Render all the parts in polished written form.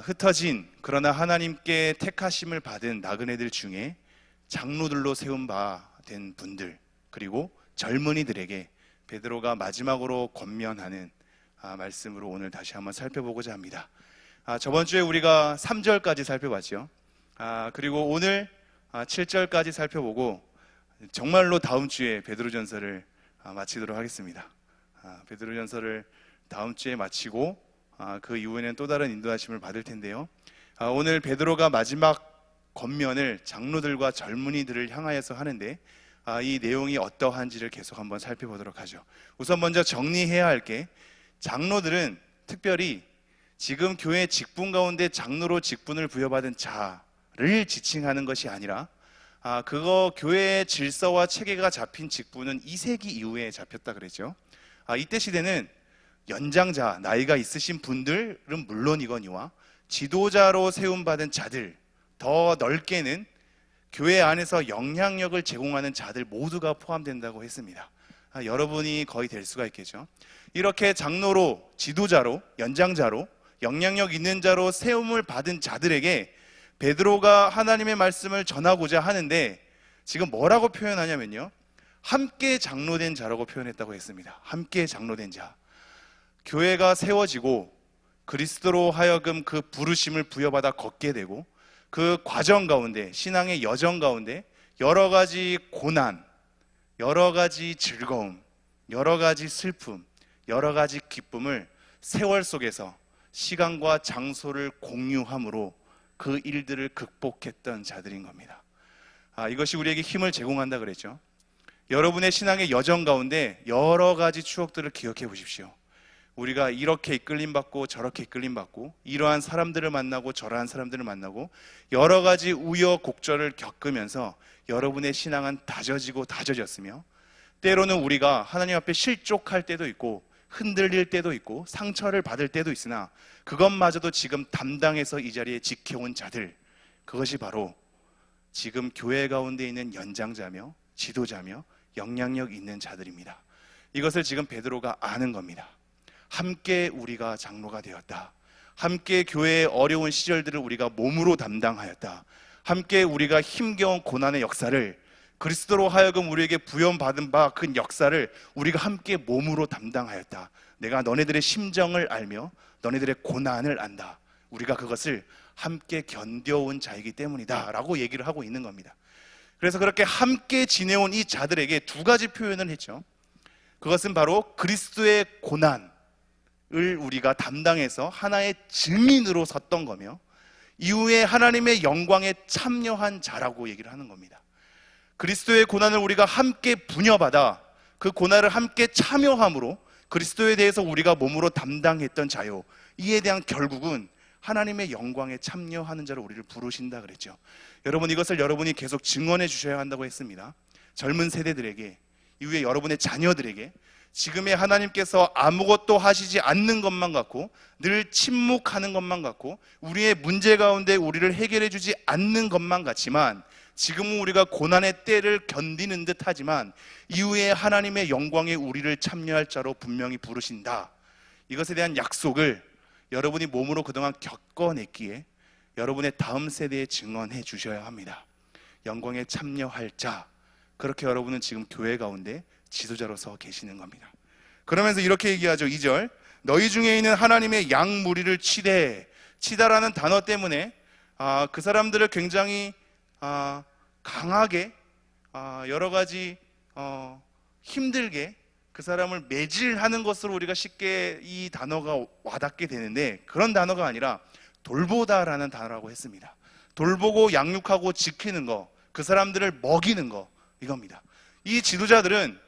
흩어진 그러나 하나님께 택하심을 받은 나그네들 중에 장로들로 세운 바 된 분들, 그리고 젊은이들에게 베드로가 마지막으로 권면하는 말씀으로 오늘 다시 한번 살펴보고자 합니다. 저번 주에 우리가 3절까지 살펴봤죠. 그리고 오늘 7절까지 살펴보고 정말로 다음 주에 베드로전서를 마치도록 하겠습니다. 베드로전서를 다음 주에 마치고 그 이후에는 또 다른 인도하심을 받을 텐데요. 오늘 베드로가 마지막 권면을 장로들과 젊은이들을 향하여서 하는데 이 내용이 어떠한지를 계속 한번 살펴보도록 하죠. 우선 먼저 정리해야 할 게, 장로들은 특별히 지금 교회 직분 가운데 장로로 직분을 부여받은 자를 지칭하는 것이 아니라 교회의 질서와 체계가 잡힌 직분은 2세기 이후에 잡혔다 그랬죠. 이때 시대는 연장자, 나이가 있으신 분들은 물론이거니와 지도자로 세움받은 자들, 더 넓게는 교회 안에서 영향력을 제공하는 자들 모두가 포함된다고 했습니다. 여러분이 거의 될 수가 있겠죠. 이렇게 장로로, 지도자로, 연장자로, 영향력 있는 자로 세움을 받은 자들에게 베드로가 하나님의 말씀을 전하고자 하는데, 지금 뭐라고 표현하냐면요, 함께 장로된 자라고 표현했다고 했습니다. 함께 장로된 자. 교회가 세워지고 그리스도로 하여금 그 부르심을 부여받아 걷게 되고, 그 과정 가운데, 신앙의 여정 가운데 여러 가지 고난, 여러 가지 즐거움, 여러 가지 슬픔, 여러 가지 기쁨을 세월 속에서 시간과 장소를 공유함으로 그 일들을 극복했던 자들인 겁니다. 이것이 우리에게 힘을 제공한다 그랬죠. 여러분의 신앙의 여정 가운데 여러 가지 추억들을 기억해 보십시오. 우리가 이렇게 이끌림받고 저렇게 이끌림받고, 이러한 사람들을 만나고 저러한 사람들을 만나고, 여러 가지 우여곡절을 겪으면서 여러분의 신앙은 다져지고 다져졌으며, 때로는 우리가 하나님 앞에 실족할 때도 있고 흔들릴 때도 있고 상처를 받을 때도 있으나, 그것마저도 지금 담당해서 이 자리에 지켜온 자들, 그것이 바로 지금 교회 가운데 있는 연장자며 지도자며 영향력 있는 자들입니다. 이것을 지금 베드로가 아는 겁니다. 함께 우리가 장로가 되었다. 함께 교회의 어려운 시절들을 우리가 몸으로 담당하였다. 함께 우리가 힘겨운 고난의 역사를, 그리스도로 하여금 우리에게 부여받은 바 그 역사를 우리가 함께 몸으로 담당하였다. 내가 너네들의 심정을 알며 너네들의 고난을 안다. 우리가 그것을 함께 견뎌온 자이기 때문이다 라고 얘기를 하고 있는 겁니다. 그래서 그렇게 함께 지내온 이 자들에게 두 가지 표현을 했죠. 그것은 바로 그리스도의 고난을 우리가 담당해서 하나의 증인으로 섰던 거며, 이후에 하나님의 영광에 참여한 자라고 얘기를 하는 겁니다. 그리스도의 고난을 우리가 함께 부여받아 그 고난을 함께 참여함으로 그리스도에 대해서 우리가 몸으로 담당했던 자요, 이에 대한 결국은 하나님의 영광에 참여하는 자로 우리를 부르신다 그랬죠. 여러분, 이것을 여러분이 계속 증언해 주셔야 한다고 했습니다. 젊은 세대들에게, 이후에 여러분의 자녀들에게, 지금의 하나님께서 아무것도 하시지 않는 것만 같고 늘 침묵하는 것만 같고 우리의 문제 가운데 우리를 해결해 주지 않는 것만 같지만, 지금은 우리가 고난의 때를 견디는 듯 하지만 이후에 하나님의 영광에 우리를 참여할 자로 분명히 부르신다. 이것에 대한 약속을 여러분이 몸으로 그동안 겪어냈기에 여러분의 다음 세대에 증언해 주셔야 합니다. 영광에 참여할 자, 그렇게 여러분은 지금 교회 가운데 지도자로서 계시는 겁니다. 그러면서 이렇게 얘기하죠. 2절, 너희 중에 있는 하나님의 양 무리를 치다라는 단어 때문에 그 사람들을 굉장히 강하게 여러 가지 힘들게 그 사람을 매질하는 것으로 우리가 쉽게 이 단어가 와닿게 되는데, 그런 단어가 아니라 돌보다라는 단어라고 했습니다. 돌보고 양육하고 지키는 거, 그 사람들을 먹이는 거, 이겁니다. 이 지도자들은,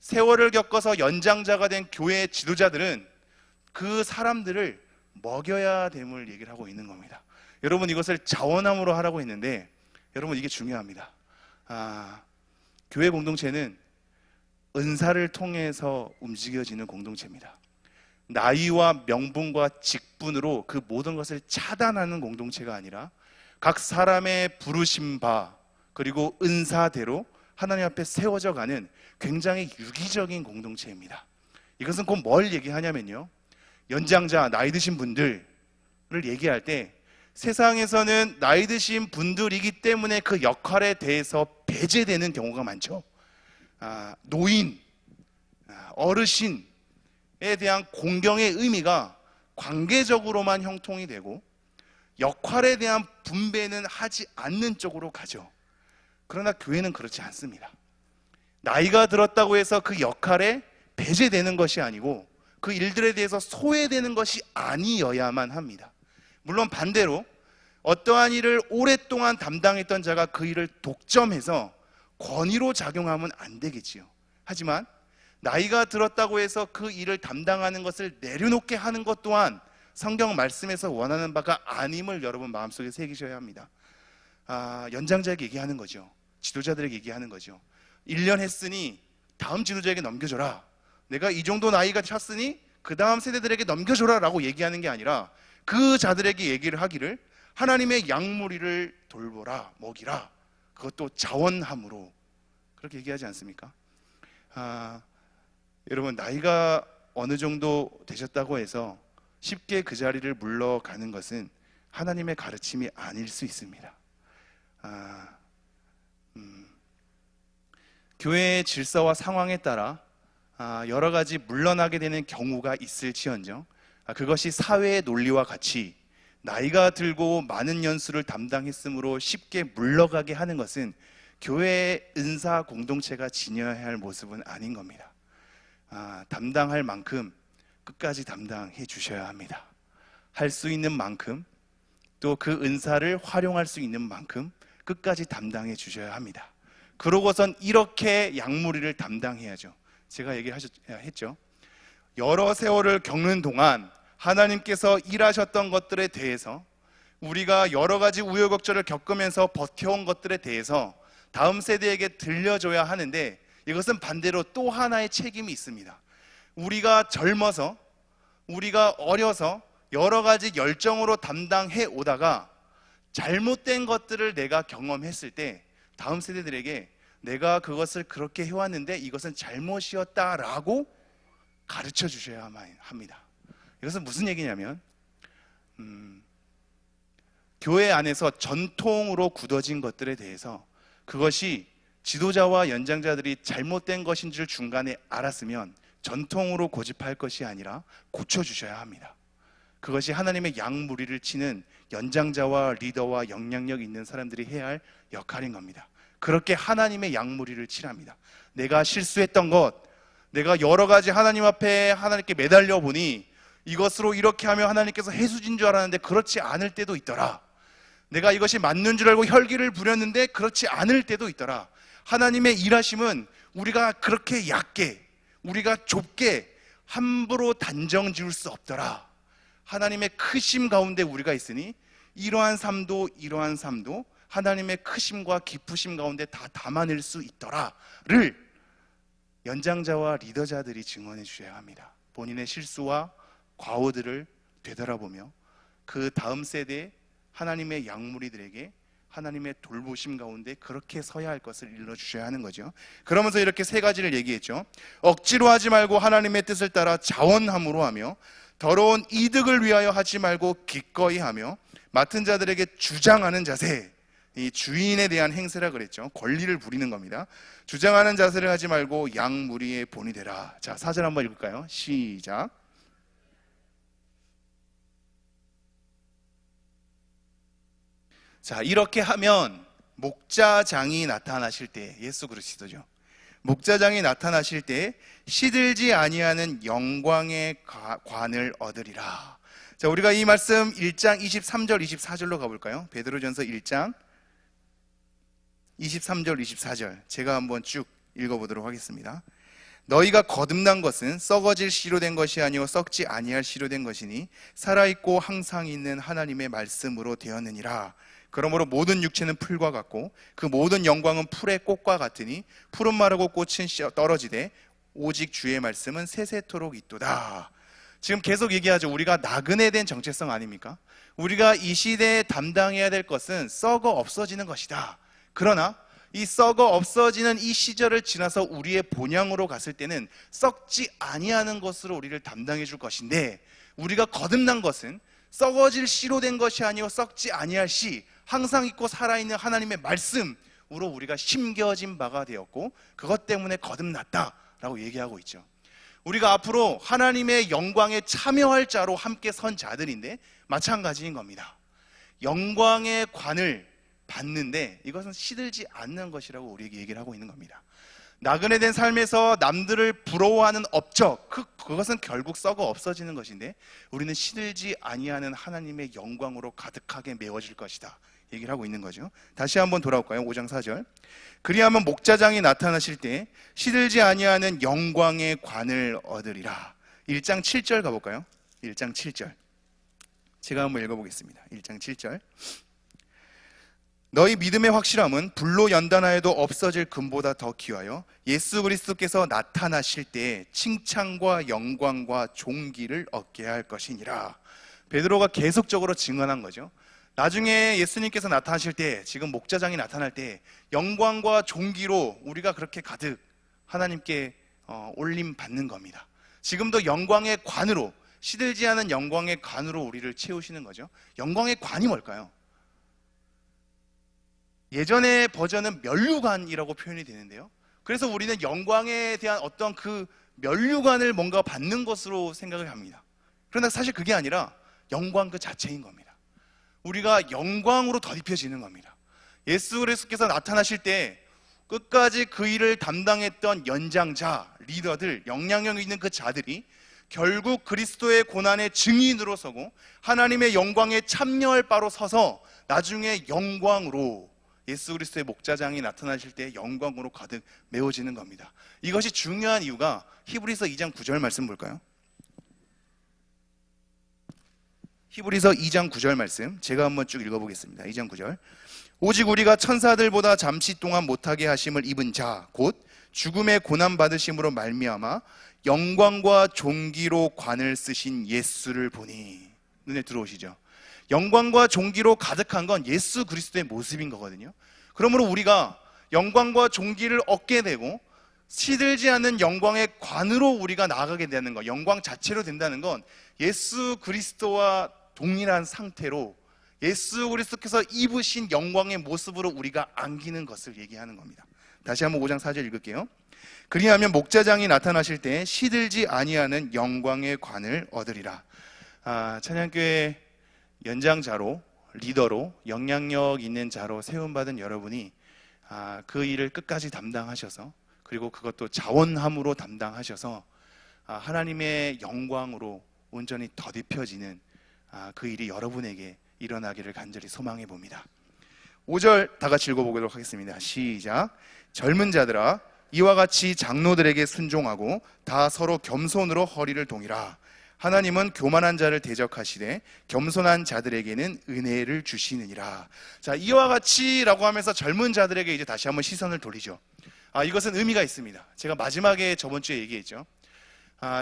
세월을 겪어서 연장자가 된 교회의 지도자들은 그 사람들을 먹여야 됨을 얘기를 하고 있는 겁니다. 여러분, 이것을 자원함으로 하라고 했는데, 여러분, 이게 중요합니다. 교회 공동체는 은사를 통해서 움직여지는 공동체입니다. 나이와 명분과 직분으로 그 모든 것을 차단하는 공동체가 아니라 각 사람의 부르심 바 그리고 은사대로 하나님 앞에 세워져 가는 굉장히 유기적인 공동체입니다. 이것은 곧 뭘 얘기하냐면요, 연장자, 나이 드신 분들을 얘기할 때 세상에서는 나이 드신 분들이기 때문에 그 역할에 대해서 배제되는 경우가 많죠. 노인, 어르신에 대한 공경의 의미가 관계적으로만 형통이 되고 역할에 대한 분배는 하지 않는 쪽으로 가죠. 그러나 교회는 그렇지 않습니다. 나이가 들었다고 해서 그 역할에 배제되는 것이 아니고 그 일들에 대해서 소외되는 것이 아니어야만 합니다. 물론 반대로 어떠한 일을 오랫동안 담당했던 자가 그 일을 독점해서 권위로 작용하면 안 되겠지요. 하지만 나이가 들었다고 해서 그 일을 담당하는 것을 내려놓게 하는 것 또한 성경 말씀에서 원하는 바가 아님을 여러분 마음속에 새기셔야 합니다. 연장자에게 얘기하는 거죠. 지도자들에게 얘기하는 거죠. 1년 했으니 다음 지도자에게 넘겨줘라. 내가 이 정도 나이가 찼으니 그 다음 세대들에게 넘겨줘라 라고 얘기하는 게 아니라 그 자들에게 얘기를 하기를 하나님의 양무리를 돌보라, 먹이라. 그것도 자원함으로 그렇게 얘기하지 않습니까? 여러분, 나이가 어느 정도 되셨다고 해서 쉽게 그 자리를 물러가는 것은 하나님의 가르침이 아닐 수 있습니다. 교회의 질서와 상황에 따라 여러 가지 물러나게 되는 경우가 있을지언정 그것이 사회의 논리와 같이 나이가 들고 많은 연수를 담당했으므로 쉽게 물러가게 하는 것은 교회의 은사 공동체가 지녀야 할 모습은 아닌 겁니다. 담당할 만큼 끝까지 담당해 주셔야 합니다. 할 수 있는 만큼 또 그 은사를 활용할 수 있는 만큼 끝까지 담당해 주셔야 합니다. 그러고선 이렇게 양무리를 담당해야죠. 제가 얘기했죠. 여러 세월을 겪는 동안 하나님께서 일하셨던 것들에 대해서 우리가 여러 가지 우여곡절을 겪으면서 버텨온 것들에 대해서 다음 세대에게 들려줘야 하는데 이것은 반대로 또 하나의 책임이 있습니다. 우리가 젊어서 우리가 어려서 여러 가지 열정으로 담당해 오다가 잘못된 것들을 내가 경험했을 때 다음 세대들에게 내가 그것을 그렇게 해왔는데 이것은 잘못이었다라고 가르쳐 주셔야만 합니다. 이것은 무슨 얘기냐면 교회 안에서 전통으로 굳어진 것들에 대해서 그것이 지도자와 연장자들이 잘못된 것인 줄 중간에 알았으면 전통으로 고집할 것이 아니라 고쳐주셔야 합니다. 그것이 하나님의 양무리를 치는 연장자와 리더와 영향력 있는 사람들이 해야 할 역할인 겁니다. 그렇게 하나님의 양무리를 치랍니다. 내가 실수했던 것, 내가 여러 가지 하나님 앞에 하나님께 매달려 보니 이것으로 이렇게 하면 하나님께서 해수진 줄 알았는데 그렇지 않을 때도 있더라. 내가 이것이 맞는 줄 알고 혈기를 부렸는데 그렇지 않을 때도 있더라. 하나님의 일하심은 우리가 그렇게 얕게, 우리가 좁게 함부로 단정 지을 수 없더라. 하나님의 크심 가운데 우리가 있으니 이러한 삶도 하나님의 크심과 기쁘심 가운데 다 담아낼 수 있더라를 연장자와 리더자들이 증언해 주셔야 합니다. 본인의 실수와 과오들을 되돌아보며 그 다음 세대 하나님의 양무리들에게 하나님의 돌보심 가운데 그렇게 서야 할 것을 일러주셔야 하는 거죠. 그러면서 이렇게 세 가지를 얘기했죠. 억지로 하지 말고 하나님의 뜻을 따라 자원함으로 하며 더러운 이득을 위하여 하지 말고 기꺼이 하며 맡은 자들에게 주장하는 자세, 이 주인에 대한 행세라 그랬죠. 권리를 부리는 겁니다. 주장하는 자세를 하지 말고 양무리의 본이 되라. 자, 4절 한번 읽을까요? 시작. 자, 이렇게 하면 목자장이 나타나실 때, 예수 그리스도죠. 목자장이 나타나실 때 시들지 아니하는 영광의 관을 얻으리라. 자, 우리가 이 말씀 1장 23절 24절로 가볼까요? 베드로전서 1장 23절 24절 제가 한번 쭉 읽어보도록 하겠습니다. 너희가 거듭난 것은 썩어질 씨로 된 것이 아니요 썩지 아니할 씨로 된 것이니 살아있고 항상 있는 하나님의 말씀으로 되었느니라. 그러므로 모든 육체는 풀과 같고 그 모든 영광은 풀의 꽃과 같으니 풀은 마르고 꽃은 떨어지되 오직 주의 말씀은 세세토록 있도다. 지금 계속 얘기하죠. 우리가 나그네 된 정체성 아닙니까? 우리가 이 시대에 담당해야 될 것은 썩어 없어지는 것이다. 그러나 이 썩어 없어지는 이 시절을 지나서 우리의 본향으로 갔을 때는 썩지 아니하는 것으로 우리를 담당해 줄 것인데 우리가 거듭난 것은 썩어질 씨로 된 것이 아니요 썩지 아니할 씨, 항상 있고 살아있는 하나님의 말씀으로 우리가 심겨진 바가 되었고 그것 때문에 거듭났다라고 얘기하고 있죠. 우리가 앞으로 하나님의 영광에 참여할 자로 함께 선 자들인데 마찬가지인 겁니다. 영광의 관을 받는데 이것은 시들지 않는 것이라고 우리에게 얘기를 하고 있는 겁니다. 나그네 된 삶에서 남들을 부러워하는 업적, 그것은 결국 썩어 없어지는 것인데 우리는 시들지 아니하는 하나님의 영광으로 가득하게 메워질 것이다 얘기를 하고 있는 거죠. 다시 한번 돌아올까요? 5장 4절. 그리하면 목자장이 나타나실 때 시들지 아니하는 영광의 관을 얻으리라. 1장 7절 가볼까요? 1장 7절. 제가 한번 읽어보겠습니다. 1장 7절. 너희 믿음의 확실함은 불로 연단하여도 없어질 금보다 더 귀하여 예수 그리스도께서 나타나실 때 칭찬과 영광과 존귀를 얻게 할 것이니라. 베드로가 계속적으로 증언한 거죠. 나중에 예수님께서 나타나실 때, 지금 목자장이 나타날 때 영광과 존귀로 우리가 그렇게 가득 하나님께 올림 받는 겁니다. 지금도 영광의 관으로, 시들지 않은 영광의 관으로 우리를 채우시는 거죠. 영광의 관이 뭘까요? 예전의 버전은 면류관이라고 표현이 되는데요, 그래서 우리는 영광에 대한 어떤 그 면류관을 뭔가 받는 것으로 생각을 합니다. 그러나 사실 그게 아니라 영광 그 자체인 겁니다. 우리가 영광으로 덧입혀지는 겁니다. 예수 그리스도께서 나타나실 때 끝까지 그 일을 담당했던 연장자, 리더들, 영향력 있는 그 자들이 결국 그리스도의 고난의 증인으로 서고 하나님의 영광에 참여할 바로 서서 나중에 영광으로, 예수 그리스도의 목자장이 나타나실 때 영광으로 가득 메워지는 겁니다. 이것이 중요한 이유가 히브리서 2장 9절 말씀 볼까요? 히브리서 2장 9절 말씀 제가 한번 쭉 읽어보겠습니다. 2장 9절. 오직 우리가 천사들보다 잠시 동안 못하게 하심을 입은 자 곧 죽음의 고난 받으심으로 말미암아 영광과 존귀로 관을 쓰신 예수를 보니. 눈에 들어오시죠? 영광과 존귀로 가득한 건 예수 그리스도의 모습인 거거든요. 그러므로 우리가 영광과 존귀를 얻게 되고 시들지 않는 영광의 관으로 우리가 나아가게 되는 것, 영광 자체로 된다는 건 예수 그리스도와 동일한 상태로 예수 그리스도께서 입으신 영광의 모습으로 우리가 안기는 것을 얘기하는 겁니다. 다시 한번 5장 4절 읽을게요. 그리하면 목자장이 나타나실 때 시들지 아니하는 영광의 관을 얻으리라. 찬양교회 연장자로, 리더로, 영향력 있는 자로 세움받은 여러분이 그 일을 끝까지 담당하셔서, 그리고 그것도 자원함으로 담당하셔서 하나님의 영광으로 온전히 덧입혀지는 그 일이 여러분에게 일어나기를 간절히 소망해 봅니다. 5절 다 같이 읽어보도록 하겠습니다. 시작. 젊은 자들아 이와 같이 장로들에게 순종하고 다 서로 겸손으로 허리를 동이라. 하나님은 교만한 자를 대적하시되 겸손한 자들에게는 은혜를 주시느니라. 자, 이와 같이라고 하면서 젊은 자들에게 이제 다시 한번 시선을 돌리죠. 이것은 의미가 있습니다. 제가 마지막에 저번 주에 얘기했죠.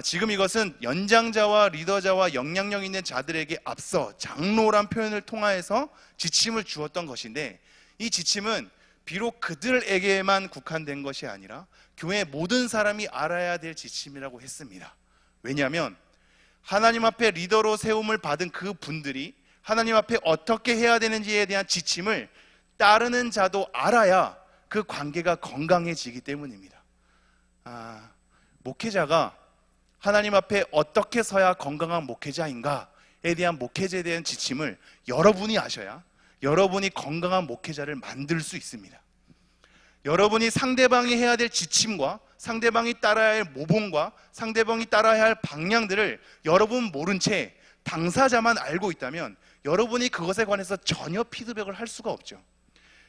지금 이것은 연장자와 리더자와 영향력 있는 자들에게 앞서 장로란 표현을 통하여서 지침을 주었던 것인데, 이 지침은 비록 그들에게만 국한된 것이 아니라 교회 모든 사람이 알아야 될 지침이라고 했습니다. 왜냐하면 하나님 앞에 리더로 세움을 받은 그 분들이 하나님 앞에 어떻게 해야 되는지에 대한 지침을 따르는 자도 알아야 그 관계가 건강해지기 때문입니다. 목회자가 하나님 앞에 어떻게 서야 건강한 목회자인가에 대한 목회자에 대한 지침을 여러분이 아셔야 여러분이 건강한 목회자를 만들 수 있습니다. 여러분이 상대방이 해야 될 지침과 상대방이 따라야 할 모범과 상대방이 따라야 할 방향들을 여러분 모른 채 당사자만 알고 있다면 여러분이 그것에 관해서 전혀 피드백을 할 수가 없죠.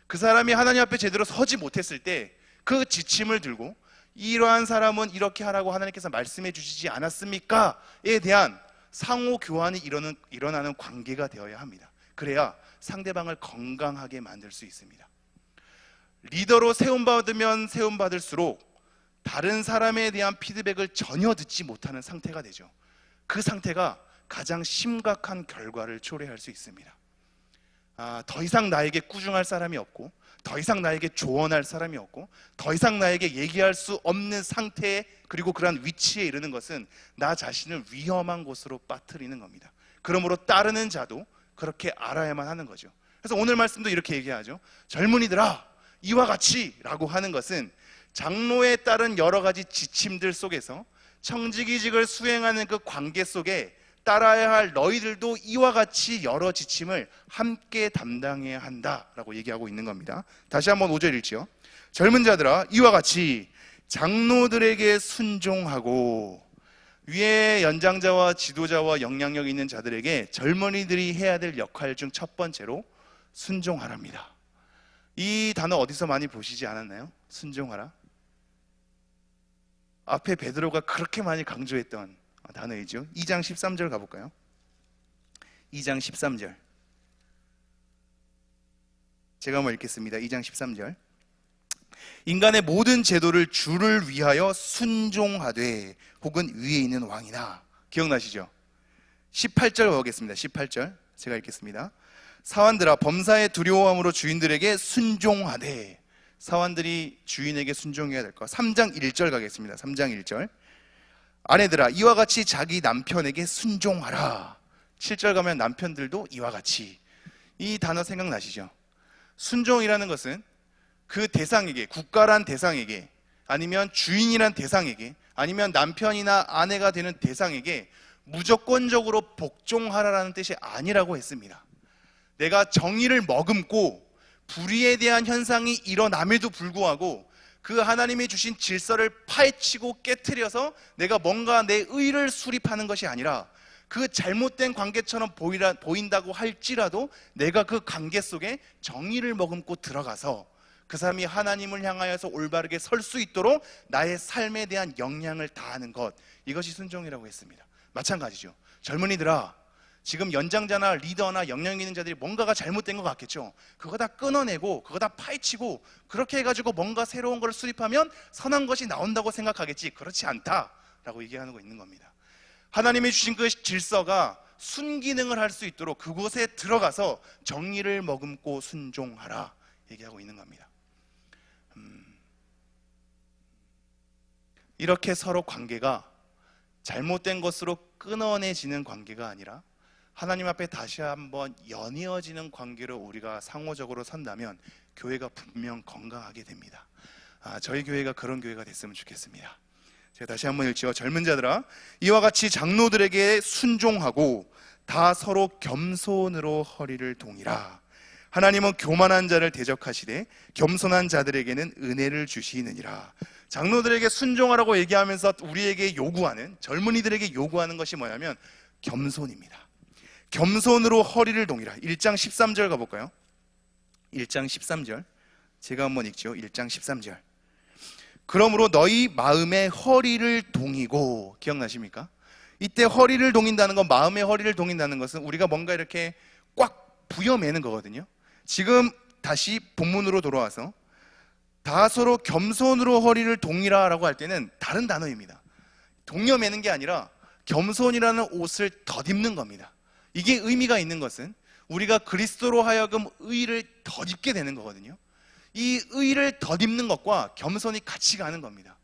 그 사람이 하나님 앞에 제대로 서지 못했을 때 그 지침을 들고 이러한 사람은 이렇게 하라고 하나님께서 말씀해 주시지 않았습니까?에 대한 상호 교환이 일어나는 관계가 되어야 합니다. 그래야 상대방을 건강하게 만들 수 있습니다. 리더로 세움받으면 세움받을수록 다른 사람에 대한 피드백을 전혀 듣지 못하는 상태가 되죠. 그 상태가 가장 심각한 결과를 초래할 수 있습니다. 더 이상 나에게 꾸중할 사람이 없고, 더 이상 나에게 조언할 사람이 없고, 더 이상 나에게 얘기할 수 없는 상태에, 그리고 그러한 위치에 이르는 것은 나 자신을 위험한 곳으로 빠뜨리는 겁니다. 그러므로 따르는 자도 그렇게 알아야만 하는 거죠. 그래서 오늘 말씀도 이렇게 얘기하죠. 젊은이들아, 이와 같이 라고 하는 것은 장로에 따른 여러 가지 지침들 속에서 청지기직을 수행하는 그 관계 속에 따라야 할 너희들도 이와 같이 여러 지침을 함께 담당해야 한다라고 얘기하고 있는 겁니다. 다시 한번 5절 읽지요. 젊은 자들아, 이와 같이 장로들에게 순종하고. 위에 연장자와 지도자와 영향력 있는 자들에게 젊은이들이 해야 될 역할 중 첫 번째로 순종하랍니다. 이 단어 어디서 많이 보시지 않았나요? 순종하라. 앞에 베드로가 그렇게 많이 강조했던 단어이죠. 2장 13절 가볼까요? 2장 13절 제가 한번 읽겠습니다. 2장 13절 인간의 모든 제도를 주를 위하여 순종하되 혹은 위에 있는 왕이나. 기억나시죠? 18절 보겠습니다. 18절 제가 읽겠습니다. 사환들아, 범사의 두려워함으로 주인들에게 순종하되. 사환들이 주인에게 순종해야 될 것. 3장 1절 가겠습니다. 3장 1절 아내들아, 이와 같이 자기 남편에게 순종하라. 7절 가면 남편들도 이와 같이. 이 단어 생각나시죠? 순종이라는 것은 그 대상에게, 국가란 대상에게, 아니면 주인이란 대상에게, 아니면 남편이나 아내가 되는 대상에게 무조건적으로 복종하라라는 뜻이 아니라고 했습니다. 내가 정의를 머금고 불의에 대한 현상이 일어남에도 불구하고 그 하나님이 주신 질서를 파헤치고 깨트려서 내가 뭔가 내 의를 수립하는 것이 아니라 그 잘못된 관계처럼 보인다고 할지라도 내가 그 관계 속에 정의를 머금고 들어가서 그 사람이 하나님을 향하여서 올바르게 설 수 있도록 나의 삶에 대한 영향을 다하는 것, 이것이 순종이라고 했습니다. 마찬가지죠. 젊은이들아, 지금 연장자나 리더나 영향 있는 자들이 뭔가가 잘못된 것 같겠죠. 그거 다 끊어내고 그거 다 파헤치고 그렇게 해가지고 뭔가 새로운 걸 수립하면 선한 것이 나온다고 생각하겠지. 그렇지 않다라고 얘기하는 거 있는 겁니다. 하나님이 주신 그 질서가 순기능을 할 수 있도록 그곳에 들어가서 정의를 머금고 순종하라 얘기하고 있는 겁니다. 이렇게 서로 관계가 잘못된 것으로 끊어내지는 관계가 아니라 하나님 앞에 다시 한번 연이어지는 관계로 우리가 상호적으로 선다면 교회가 분명 건강하게 됩니다. 저희 교회가 그런 교회가 됐으면 좋겠습니다. 제가 다시 한번 읽지요. 젊은 자들아, 이와 같이 장로들에게 순종하고 다 서로 겸손으로 허리를 동이라. 하나님은 교만한 자를 대적하시되 겸손한 자들에게는 은혜를 주시느니라. 장로들에게 순종하라고 얘기하면서 우리에게 요구하는, 젊은이들에게 요구하는 것이 뭐냐면 겸손입니다. 겸손으로 허리를 동이라. 1장 13절 가볼까요? 1장 13절 제가 한번 읽죠. 1장 13절 그러므로 너희 마음의 허리를 동이고. 기억나십니까? 이때 허리를 동인다는 건, 마음의 허리를 동인다는 것은 우리가 뭔가 이렇게 꽉 부여매는 거거든요. 지금 다시 본문으로 돌아와서 다 서로 겸손으로 허리를 동이라 라고 할 때는 다른 단어입니다. 동여매는 게 아니라 겸손이라는 옷을 덧입는 겁니다. 이게 의미가 있는 것은 우리가 그리스도로 하여금 의를 덧입게 되는 거거든요. 이 의를 덧입는 것과 겸손이 같이 가는 겁니다.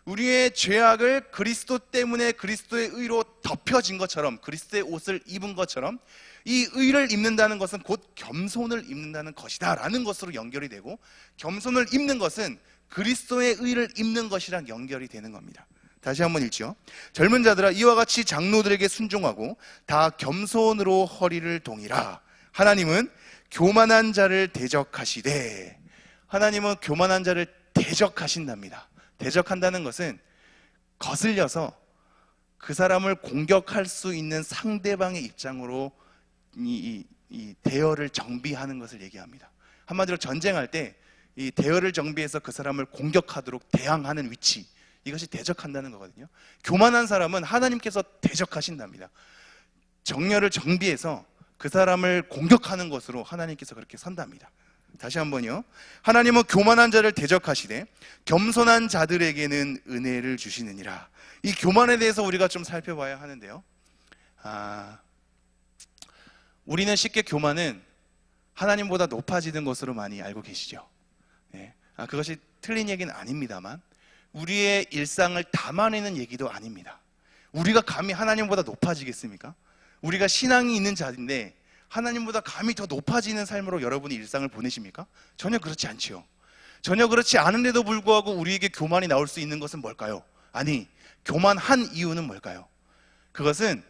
우리의 죄악을 그리스도 때문에 그리스도의 의로 덮여진 것처럼, 그리스도의 옷을 입은 것처럼 이 의를 입는다는 것은 곧 겸손을 입는다는 것이다 라는 것으로 연결이 되고, 겸손을 입는 것은 그리스도의 의를 입는 것이랑 연결이 되는 겁니다. 다시 한번 읽죠. 젊은 자들아, 이와 같이 장로들에게 순종하고 다 겸손으로 허리를 동이라. 하나님은 교만한 자를 대적하시되. 하나님은 교만한 자를 대적하신답니다. 대적한다는 것은 거슬려서 그 사람을 공격할 수 있는 상대방의 입장으로 이 대열을 정비하는 것을 얘기합니다. 한마디로 전쟁할 때 이 대열을 정비해서 그 사람을 공격하도록 대항하는 위치, 이것이 대적한다는 거거든요. 교만한 사람은 하나님께서 대적하신답니다. 정렬을 정비해서 그 사람을 공격하는 것으로 하나님께서 그렇게 선답니다. 다시 한번요. 하나님은 교만한 자를 대적하시되 겸손한 자들에게는 은혜를 주시느니라. 이 교만에 대해서 우리가 좀 살펴봐야 하는데요. 우리는 쉽게 교만은 하나님보다 높아지는 것으로 많이 알고 계시죠. 네. 그것이 틀린 얘기는 아닙니다만 우리의 일상을 담아내는 얘기도 아닙니다. 우리가 감히 하나님보다 높아지겠습니까? 우리가 신앙이 있는 자인데 하나님보다 감히 더 높아지는 삶으로 여러분이 일상을 보내십니까? 전혀 그렇지 않지요. 전혀 그렇지 않은데도 불구하고 우리에게 교만이 나올 수 있는 것은 뭘까요? 아니, 교만한 이유는 뭘까요? 그것은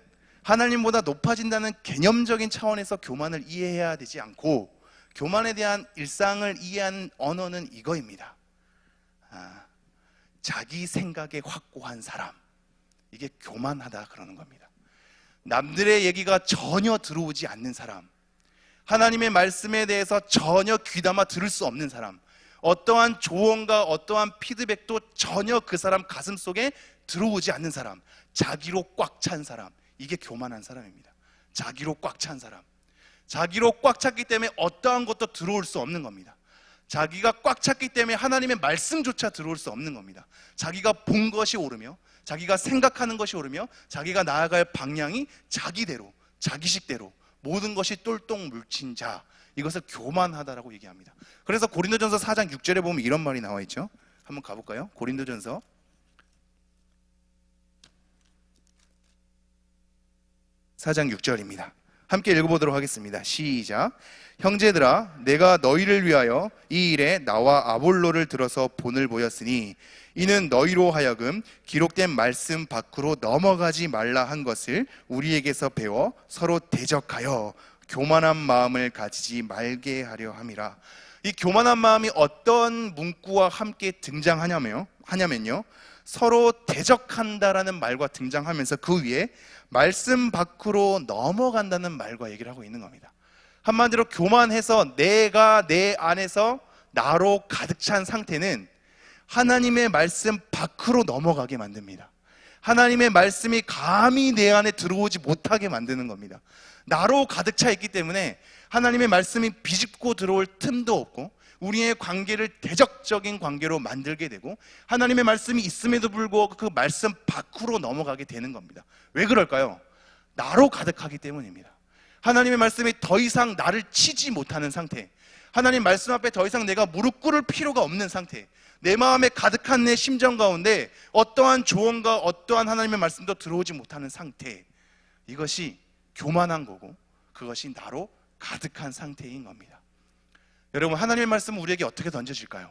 하나님보다 높아진다는 개념적인 차원에서 교만을 이해해야 되지 않고, 교만에 대한 일상을 이해하는 언어는 이거입니다. 자기 생각에 확고한 사람, 이게 교만하다 그러는 겁니다. 남들의 얘기가 전혀 들어오지 않는 사람, 하나님의 말씀에 대해서 전혀 귀담아 들을 수 없는 사람, 어떠한 조언과 어떠한 피드백도 전혀 그 사람 가슴 속에 들어오지 않는 사람, 자기로 꽉 찬 사람, 이게 교만한 사람입니다. 자기로 꽉 찬 사람, 자기로 꽉 찼기 때문에 어떠한 것도 들어올 수 없는 겁니다. 자기가 꽉 찼기 때문에 하나님의 말씀조차 들어올 수 없는 겁니다. 자기가 본 것이 옳으며, 자기가 생각하는 것이 옳으며, 자기가 나아갈 방향이 자기대로, 자기식대로 모든 것이 똘똘 뭉친 자, 이것을 교만하다라고 얘기합니다. 그래서 고린도전서 4장 6절에 보면 이런 말이 나와 있죠. 한번 가볼까요? 고린도전서 4장 6절입니다. 함께 읽어보도록 하겠습니다. 시작. 형제들아, 내가 너희를 위하여 이 일에 나와 아볼로를 들어서 본을 보였으니 이는 너희로 하여금 기록된 말씀 밖으로 넘어가지 말라 한 것을 우리에게서 배워 서로 대적하여 교만한 마음을 가지지 말게 하려 함이라. 이 교만한 마음이 어떤 문구와 함께 등장하냐면요, 서로 대적한다라는 말과 등장하면서 그 위에 말씀 밖으로 넘어간다는 말과 얘기를 하고 있는 겁니다. 한마디로 교만해서 내가 내 안에서 나로 가득 찬 상태는 하나님의 말씀 밖으로 넘어가게 만듭니다. 하나님의 말씀이 감히 내 안에 들어오지 못하게 만드는 겁니다. 나로 가득 차 있기 때문에 하나님의 말씀이 비집고 들어올 틈도 없고, 우리의 관계를 대적적인 관계로 만들게 되고, 하나님의 말씀이 있음에도 불구하고 그 말씀 밖으로 넘어가게 되는 겁니다. 왜 그럴까요? 나로 가득하기 때문입니다. 하나님의 말씀이 더 이상 나를 치지 못하는 상태, 하나님 말씀 앞에 더 이상 내가 무릎 꿇을 필요가 없는 상태, 내 마음에 가득한 내 심정 가운데 어떠한 조언과 어떠한 하나님의 말씀도 들어오지 못하는 상태, 이것이 교만한 거고, 그것이 나로 가득한 상태인 겁니다. 여러분, 하나님의 말씀은 우리에게 어떻게 던져질까요?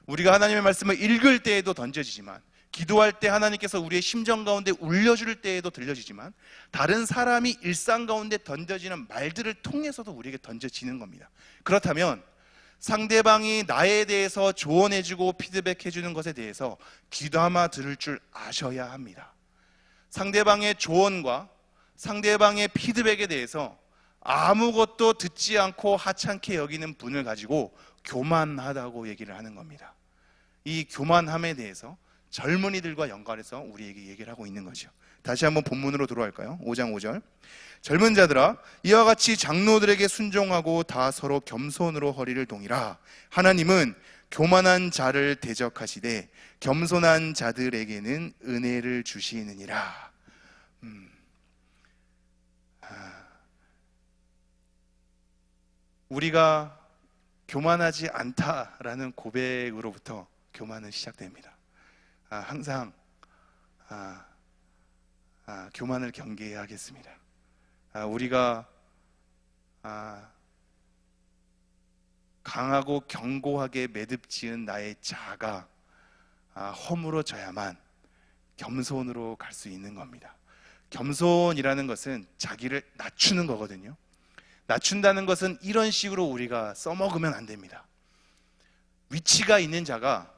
우리가 하나님의 말씀을 읽을 때에도 던져지지만, 기도할 때 하나님께서 우리의 심정 가운데 울려줄 때에도 들려지지만, 다른 사람이 일상 가운데 던져지는 말들을 통해서도 우리에게 던져지는 겁니다. 그렇다면 상대방이 나에 대해서 조언해주고 피드백해주는 것에 대해서 귀담아 들을 줄 아셔야 합니다. 상대방의 조언과 상대방의 피드백에 대해서 아무것도 듣지 않고 하찮게 여기는 분을 가지고 교만하다고 얘기를 하는 겁니다. 이 교만함에 대해서 젊은이들과 연관해서 우리에게 얘기를 하고 있는 거죠. 다시 한번 본문으로 돌아갈까요? 5장 5절. 젊은 자들아, 이와 같이 장로들에게 순종하고 다 서로 겸손으로 허리를 동이라. 하나님은 교만한 자를 대적하시되 겸손한 자들에게는 은혜를 주시느니라. 우리가 교만하지 않다라는 고백으로부터 교만은 시작됩니다. 항상 교만을 경계하겠습니다. 우리가 강하고 견고하게 매듭지은 나의 자아가 허물어져야만 겸손으로 갈 수 있는 겁니다. 겸손이라는 것은 자기를 낮추는 거거든요. 낮춘다는 것은 이런 식으로 우리가 써먹으면 안 됩니다. 위치가 있는 자가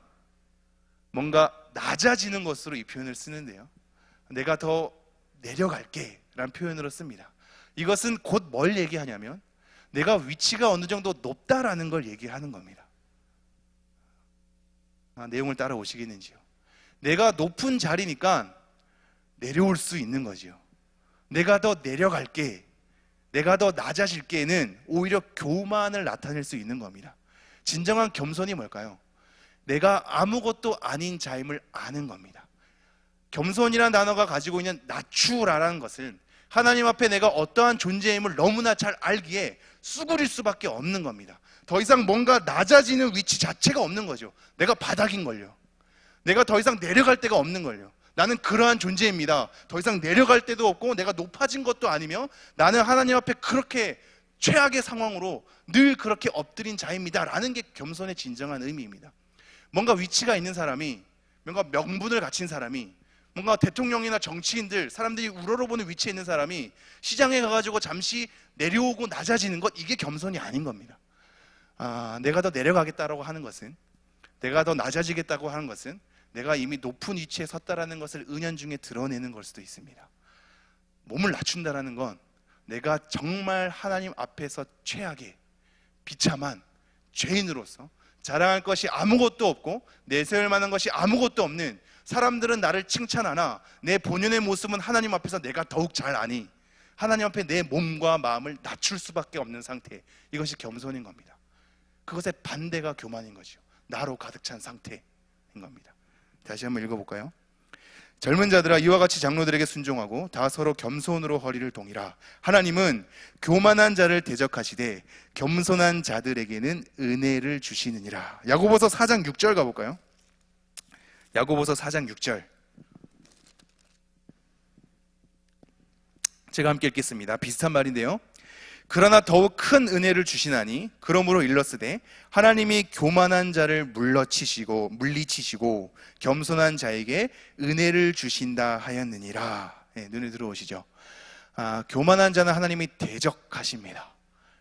뭔가 낮아지는 것으로 이 표현을 쓰는데요, 내가 더 내려갈게 라는 표현으로 씁니다. 이것은 곧 뭘 얘기하냐면 내가 위치가 어느 정도 높다라는 걸 얘기하는 겁니다. 내용을 따라오시겠는지요? 내가 높은 자리니까 내려올 수 있는 거지요. 내가 더 내려갈게, 내가 더 낮아질게는 오히려 교만을 나타낼 수 있는 겁니다. 진정한 겸손이 뭘까요? 내가 아무것도 아닌 자임을 아는 겁니다. 겸손이라는 단어가 가지고 있는 낮추라는 것은 하나님 앞에 내가 어떠한 존재임을 너무나 잘 알기에 수그릴 수밖에 없는 겁니다. 더 이상 뭔가 낮아지는 위치 자체가 없는 거죠. 내가 바닥인 걸요. 내가 더 이상 내려갈 데가 없는 걸요. 나는 그러한 존재입니다. 더 이상 내려갈 데도 없고 내가 높아진 것도 아니며 나는 하나님 앞에 그렇게 최악의 상황으로 늘 그렇게 엎드린 자입니다 라는 게 겸손의 진정한 의미입니다. 뭔가 위치가 있는 사람이, 뭔가 명분을 갖춘 사람이, 뭔가 대통령이나 정치인들, 사람들이 우러러보는 위치에 있는 사람이 시장에 가가지고 잠시 내려오고 낮아지는 것, 이게 겸손이 아닌 겁니다. 내가 더 내려가겠다라고 하는 것은, 내가 더 낮아지겠다고 하는 것은 내가 이미 높은 위치에 섰다라는 것을 은연중에 드러내는 걸 수도 있습니다. 몸을 낮춘다라는 건 내가 정말 하나님 앞에서 최악의 비참한 죄인으로서 자랑할 것이 아무것도 없고 내세울 만한 것이 아무것도 없는, 사람들은 나를 칭찬하나 내 본연의 모습은 하나님 앞에서 내가 더욱 잘 아니 하나님 앞에 내 몸과 마음을 낮출 수밖에 없는 상태, 이것이 겸손인 겁니다. 그것의 반대가 교만인 거죠. 나로 가득 찬 상태인 겁니다. 다시 한번 읽어볼까요? 젊은 자들아 이와 같이 장로들에게 순종하고 다 서로 겸손으로 허리를 동이라. 하나님은 교만한 자를 대적하시되 겸손한 자들에게는 은혜를 주시느니라. 야고보서 4장 6절 가볼까요? 야고보서 4장 6절, 제가 함께 읽겠습니다. 비슷한 말인데요. 그러나 더욱 큰 은혜를 주시나니 그러므로 일렀으되 하나님이 교만한 자를 물리치시고 겸손한 자에게 은혜를 주신다 하였느니라. 눈에 들어오시죠? 교만한 자는 하나님이 대적하십니다.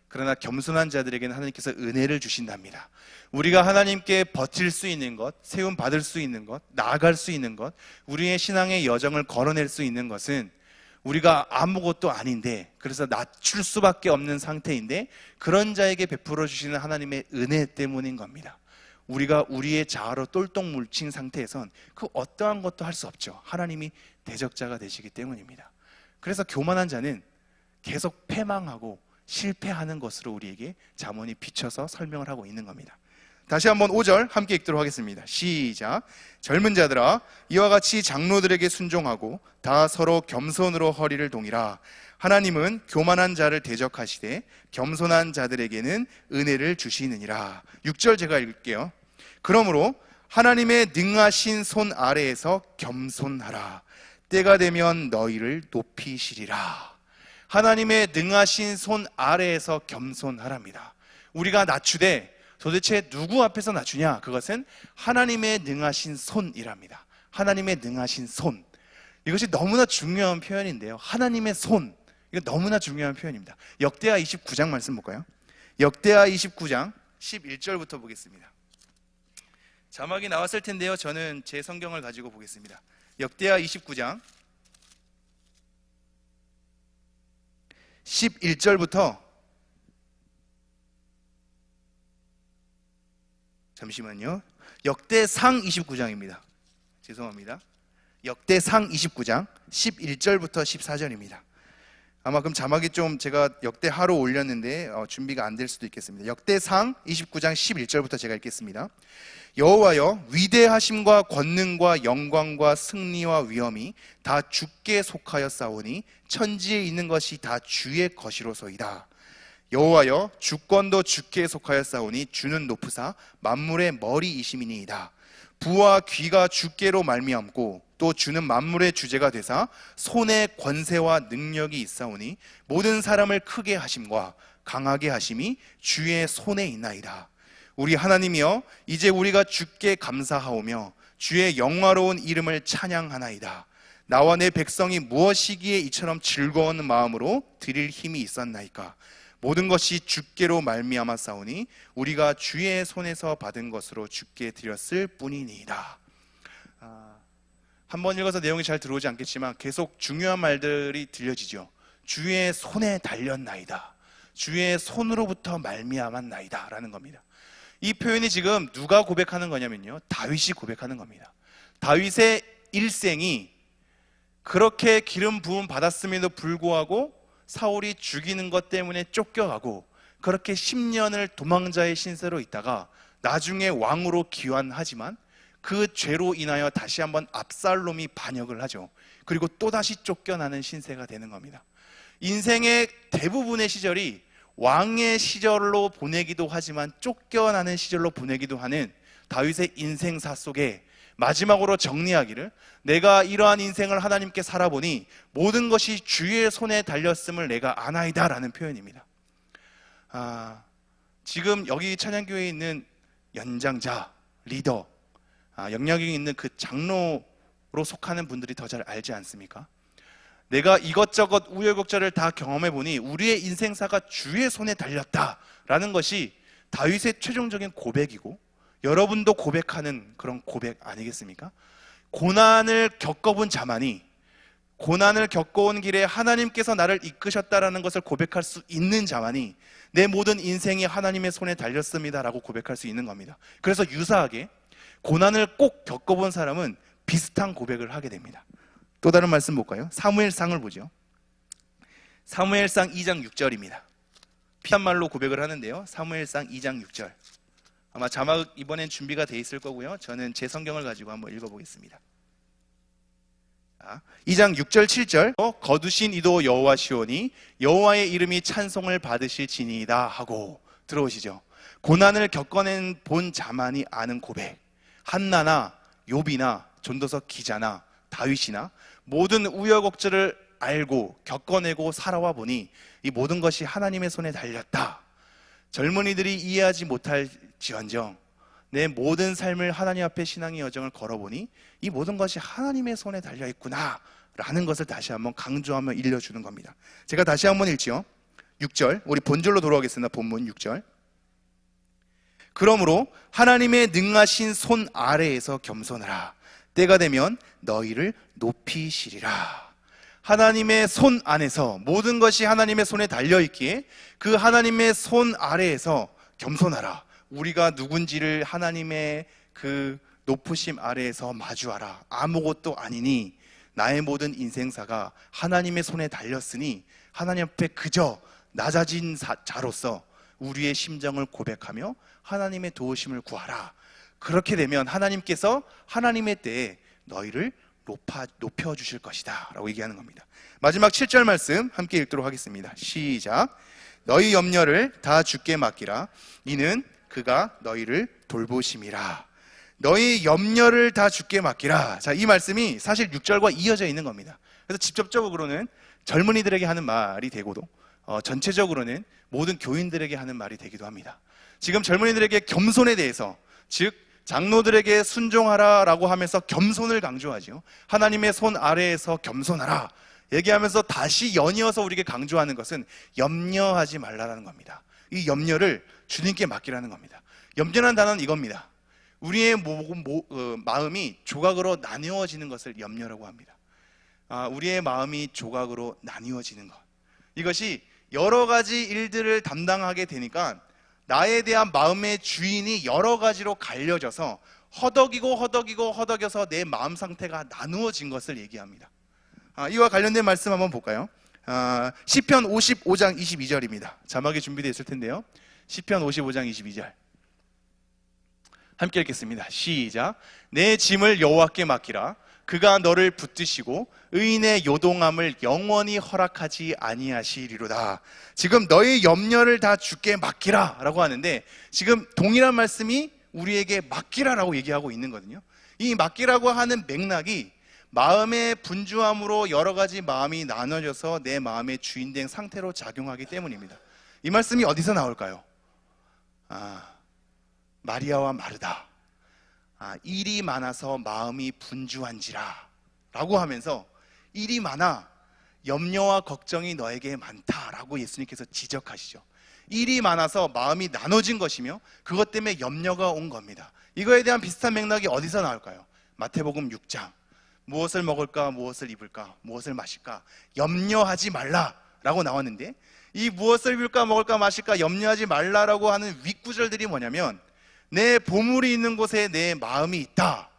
그러나 겸손한 자들에게는 하나님께서 은혜를 주신답니다. 우리가 하나님께 버틸 수 있는 것, 세움 받을 수 있는 것, 나아갈 수 있는 것, 우리의 신앙의 여정을 걸어낼 수 있는 것은 우리가 아무것도 아닌데, 그래서 낮출 수밖에 없는 상태인데 그런 자에게 베풀어 주시는 하나님의 은혜 때문인 겁니다. 우리가 우리의 자아로 똘똘 뭉친 상태에선 그 어떠한 것도 할 수 없죠. 하나님이 대적자가 되시기 때문입니다. 그래서 교만한 자는 계속 패망하고 실패하는 것으로 우리에게 잠언이 비춰서 설명을 하고 있는 겁니다. 다시 한번 5절 함께 읽도록 하겠습니다. 시작. 젊은 자들아 이와 같이 장로들에게 순종하고 다 서로 겸손으로 허리를 동이라. 하나님은 교만한 자를 대적하시되 겸손한 자들에게는 은혜를 주시느니라. 6절 제가 읽을게요. 그러므로 하나님의 능하신 손 아래에서 겸손하라. 때가 되면 너희를 높이시리라. 하나님의 능하신 손 아래에서 겸손하랍니다. 우리가 낮추되 도대체 누구 앞에서 낮추냐? 그것은 하나님의 능하신 손이랍니다. 하나님의 능하신 손, 이것이 너무나 중요한 표현인데요. 하나님의 손, 이거 너무나 중요한 표현입니다. 역대하 29장 말씀 볼까요? 역대하 29장 11절부터 보겠습니다. 자막이 나왔을 텐데요, 저는 제 성경을 가지고 보겠습니다. 역대하 29장 11절부터, 잠시만요. 역대상 29장입니다. 죄송합니다. 역대상 29장 11절부터 14절입니다. 아마 그럼 자막이 좀 제가 역대하로 올렸는데 준비가 안 될 수도 있겠습니다. 역대상 29장 11절부터 제가 읽겠습니다. 여호와여, 위대하심과 권능과 영광과 승리와 위엄이 다 주께 속하였사오니 천지에 있는 것이 다 주의 것이로소이다. 여호와여, 주권도 주께 속하였사오니 주는 높으사 만물의 머리이심이니이다. 부와 귀가 주께로 말미암고 또 주는 만물의 주제가 되사 손에 권세와 능력이 있사오니 모든 사람을 크게 하심과 강하게 하심이 주의 손에 있나이다. 우리 하나님이여, 이제 우리가 주께 감사하오며 주의 영화로운 이름을 찬양하나이다. 나와 내 백성이 무엇이기에 이처럼 즐거운 마음으로 드릴 힘이 있었나이까? 모든 것이 주께로 말미암아 싸우니 우리가 주의 손에서 받은 것으로 주께 드렸을 뿐이니이다. 한번 읽어서 내용이 잘 들어오지 않겠지만 계속 중요한 말들이 들려지죠. 주의 손에 달렸나이다. 주의 손으로부터 말미암았나이다 라는 겁니다. 이 표현이 지금 누가 고백하는 거냐면요, 다윗이 고백하는 겁니다. 다윗의 일생이 그렇게 기름 부음 받았음에도 불구하고 사울이 죽이는 것 때문에 쫓겨가고 그렇게 10년을 도망자의 신세로 있다가 나중에 왕으로 귀환하지만 그 죄로 인하여 다시 한번 압살롬이 반역을 하죠. 그리고 또다시 쫓겨나는 신세가 되는 겁니다. 인생의 대부분의 시절이 왕의 시절로 보내기도 하지만 쫓겨나는 시절로 보내기도 하는 다윗의 인생사 속에 마지막으로 정리하기를 내가 이러한 인생을 하나님께 살아보니 모든 것이 주의 손에 달렸음을 내가 아나이다 라는 표현입니다. 지금 여기 찬양교회에 있는 연장자, 리더, 영향력이 있는 그 장로로 속하는 분들이 더 잘 알지 않습니까? 내가 이것저것 우여곡절을 다 경험해보니 우리의 인생사가 주의 손에 달렸다라는 것이 다윗의 최종적인 고백이고 여러분도 고백하는 그런 고백 아니겠습니까? 고난을 겪어본 자만이 고난을 겪어온 길에 하나님께서 나를 이끄셨다라는 것을 고백할 수 있는 자만이 내 모든 인생이 하나님의 손에 달렸습니다라고 고백할 수 있는 겁니다. 그래서 유사하게 고난을 꼭 겪어본 사람은 비슷한 고백을 하게 됩니다. 또 다른 말씀 볼까요? 사무엘상을 보죠. 사무엘상 2장 6절입니다. 피한 말로 고백을 하는데요. 사무엘상 2장 6절. 아마 자막 이번엔 준비가 돼 있을 거고요. 저는 제 성경을 가지고 한번 읽어보겠습니다. 2장 6절 7절 거두신 이도 여호와시오니 여호와의 이름이 찬송을 받으실지니이다 하고 들어오시죠. 고난을 겪어낸 본 자만이 아는 고백. 한나나 욥이나 전도서 기자나 다윗이나 모든 우여곡절을 알고 겪어내고 살아와 보니 이 모든 것이 하나님의 손에 달렸다. 젊은이들이 이해하지 못할지언정 내 모든 삶을 하나님 앞에 신앙의 여정을 걸어보니 이 모든 것이 하나님의 손에 달려있구나 라는 것을 다시 한번 강조하며 일러주는 겁니다. 제가 다시 한번 읽지요. 6절, 우리 본절로 돌아오겠습니다. 본문 6절. 그러므로 하나님의 능하신 손 아래에서 겸손하라. 때가 되면 너희를 높이시리라. 하나님의 손 안에서 모든 것이 하나님의 손에 달려있기에 그 하나님의 손 아래에서 겸손하라. 우리가 누군지를 하나님의 그 높으심 아래에서 마주하라. 아무것도 아니니 나의 모든 인생사가 하나님의 손에 달렸으니 하나님 앞에 그저 낮아진 자로서 우리의 심정을 고백하며 하나님의 도우심을 구하라. 그렇게 되면 하나님께서 하나님의 때에 너희를 높여주실 것이다 라고 얘기하는 겁니다. 마지막 7절 말씀 함께 읽도록 하겠습니다. 시작. 너희 염려를 다 주께 맡기라. 이는 그가 너희를 돌보심이라. 너희 염려를 다 주께 맡기라. 자, 이 말씀이 사실 6절과 이어져 있는 겁니다. 그래서 직접적으로는 젊은이들에게 하는 말이 되고도 전체적으로는 모든 교인들에게 하는 말이 되기도 합니다. 지금 젊은이들에게 겸손에 대해서, 즉 장로들에게 순종하라라고 하면서 겸손을 강조하죠. 하나님의 손 아래에서 겸손하라 얘기하면서 다시 연이어서 우리에게 강조하는 것은 염려하지 말라라는 겁니다. 이 염려를 주님께 맡기라는 겁니다. 염려라는 단어는 이겁니다. 우리의 마음이 조각으로 나누어지는 것을 염려라고 합니다. 우리의 마음이 조각으로 나뉘어지는 것, 이것이 여러 가지 일들을 담당하게 되니까 나에 대한 마음의 주인이 여러 가지로 갈려져서 허덕여서 내 마음 상태가 나누어진 것을 얘기합니다. 이와 관련된 말씀 한번 볼까요? 시편 55장 22절입니다. 자막이 준비되어 있을 텐데요. 시편 55장 22절 함께 읽겠습니다. 시작. 내 짐을 여호와께 맡기라. 그가 너를 붙드시고 의인의 요동함을 영원히 허락하지 아니하시리로다. 지금 너의 염려를 다 주께 맡기라 라고 하는데, 지금 동일한 말씀이 우리에게 맡기라라고 얘기하고 있는 거거든요. 이 맡기라고 하는 맥락이 마음의 분주함으로 여러 가지 마음이 나눠져서 내 마음의 주인된 상태로 작용하기 때문입니다. 이 말씀이 어디서 나올까요? 마리아와 마르다. 일이 많아서 마음이 분주한지라 라고 하면서 일이 많아 염려와 걱정이 너에게 많다라고 예수님께서 지적하시죠. 일이 많아서 마음이 나눠진 것이며 그것 때문에 염려가 온 겁니다. 이거에 대한 비슷한 맥락이 어디서 나올까요? 마태복음 6장. 무엇을 먹을까, 무엇을 입을까, 무엇을 마실까 염려하지 말라라고 나왔는데, 이 무엇을 입을까, 먹을까, 마실까 염려하지 말라라고 하는 윗구절들이 뭐냐면 내 보물이 있는 곳에 내 마음이 있다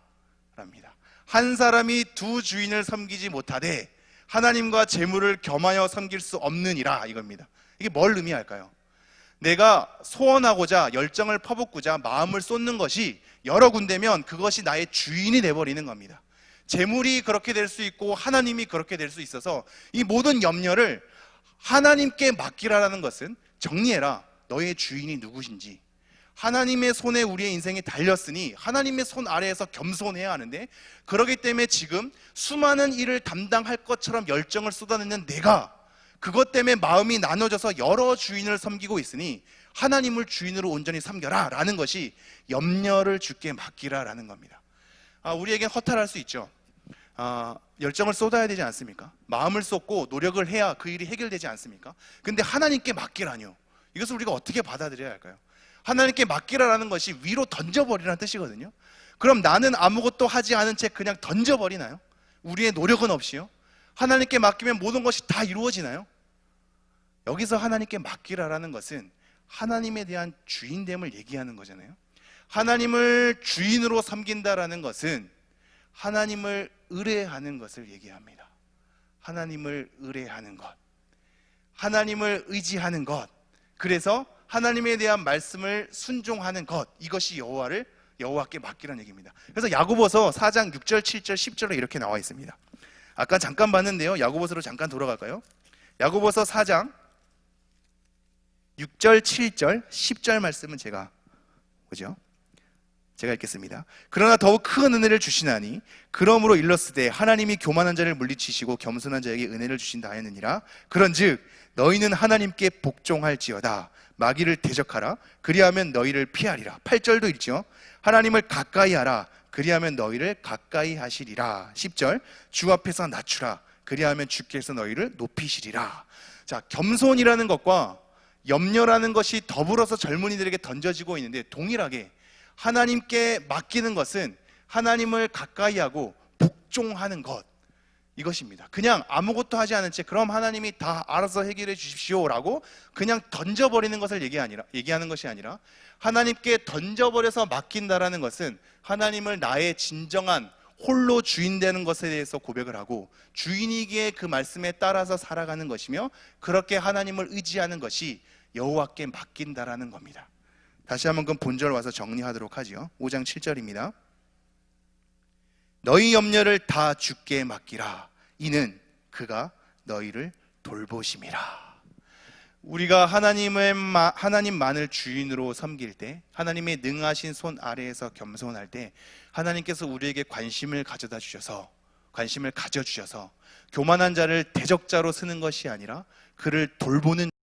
랍니다. 한 사람이 두 주인을 섬기지 못하되 하나님과 재물을 겸하여 섬길 수 없느니라 이겁니다. 이게 뭘 의미할까요? 내가 소원하고자 열정을 퍼붓고자 마음을 쏟는 것이 여러 군데면 그것이 나의 주인이 돼버리는 겁니다. 재물이 그렇게 될 수 있고 하나님이 그렇게 될 수 있어서 이 모든 염려를 하나님께 맡기라라는 것은 정리해라. 너의 주인이 누구신지, 하나님의 손에 우리의 인생이 달렸으니 하나님의 손 아래에서 겸손해야 하는데, 그렇기 때문에 지금 수많은 일을 담당할 것처럼 열정을 쏟아내는 내가 그것 때문에 마음이 나눠져서 여러 주인을 섬기고 있으니 하나님을 주인으로 온전히 섬겨라 라는 것이 염려를 주께 맡기라 라는 겁니다. 우리에겐 허탈할 수 있죠. 열정을 쏟아야 되지 않습니까? 마음을 쏟고 노력을 해야 그 일이 해결되지 않습니까? 근데 하나님께 맡기라뇨. 이것을 우리가 어떻게 받아들여야 할까요? 하나님께 맡기라라는 것이 위로 던져버리라는 뜻이거든요. 그럼 나는 아무것도 하지 않은 채 그냥 던져버리나요? 우리의 노력은 없이요? 하나님께 맡기면 모든 것이 다 이루어지나요? 여기서 하나님께 맡기라라는 것은 하나님에 대한 주인됨을 얘기하는 거잖아요. 하나님을 주인으로 섬긴다라는 것은 하나님을 의뢰하는 것을 얘기합니다. 하나님을 의뢰하는 것, 하나님을 의지하는 것, 그래서 하나님에 대한 말씀을 순종하는 것, 이것이 여호와께 맡기라는 얘기입니다. 그래서 야고보서 4장 6절, 7절, 10절에 이렇게 나와 있습니다. 아까 잠깐 봤는데요, 야고보서로 잠깐 돌아갈까요? 야고보서 4장 6절, 7절, 10절 말씀은 제가 읽겠습니다. 그러나 더욱 큰 은혜를 주시나니 그러므로 일렀으되 하나님이 교만한 자를 물리치시고 겸손한 자에게 은혜를 주신다 하였느니라. 그런즉 너희는 하나님께 복종할지어다. 마귀를 대적하라. 그리하면 너희를 피하리라. 8절도 읽죠. 하나님을 가까이 하라. 그리하면 너희를 가까이 하시리라. 10절 주 앞에서 낮추라. 그리하면 주께서 너희를 높이시리라. 자, 겸손이라는 것과 염려라는 것이 더불어서 젊은이들에게 던져지고 있는데, 동일하게 하나님께 맡기는 것은 하나님을 가까이 하고 복종하는 것, 이것입니다. 그냥 아무것도 하지 않은 채 그럼 하나님이 다 알아서 해결해 주십시오 라고 그냥 던져버리는 것을 얘기하는 것이 아니라, 하나님께 던져버려서 맡긴다라는 것은 하나님을 나의 진정한 홀로 주인 되는 것에 대해서 고백을 하고 주인이기에 그 말씀에 따라서 살아가는 것이며, 그렇게 하나님을 의지하는 것이 여호와께 맡긴다라는 겁니다. 다시 한번 그 본절 와서 정리하도록 하죠. 5장 7절입니다. 너희 염려를 다 주께 맡기라. 이는 그가 너희를 돌보심이라. 우리가 하나님만을 주인으로 섬길 때, 하나님의 능하신 손 아래에서 겸손할 때, 하나님께서 우리에게 관심을 가져주셔서 교만한 자를 대적자로 쓰는 것이 아니라 그를 돌보는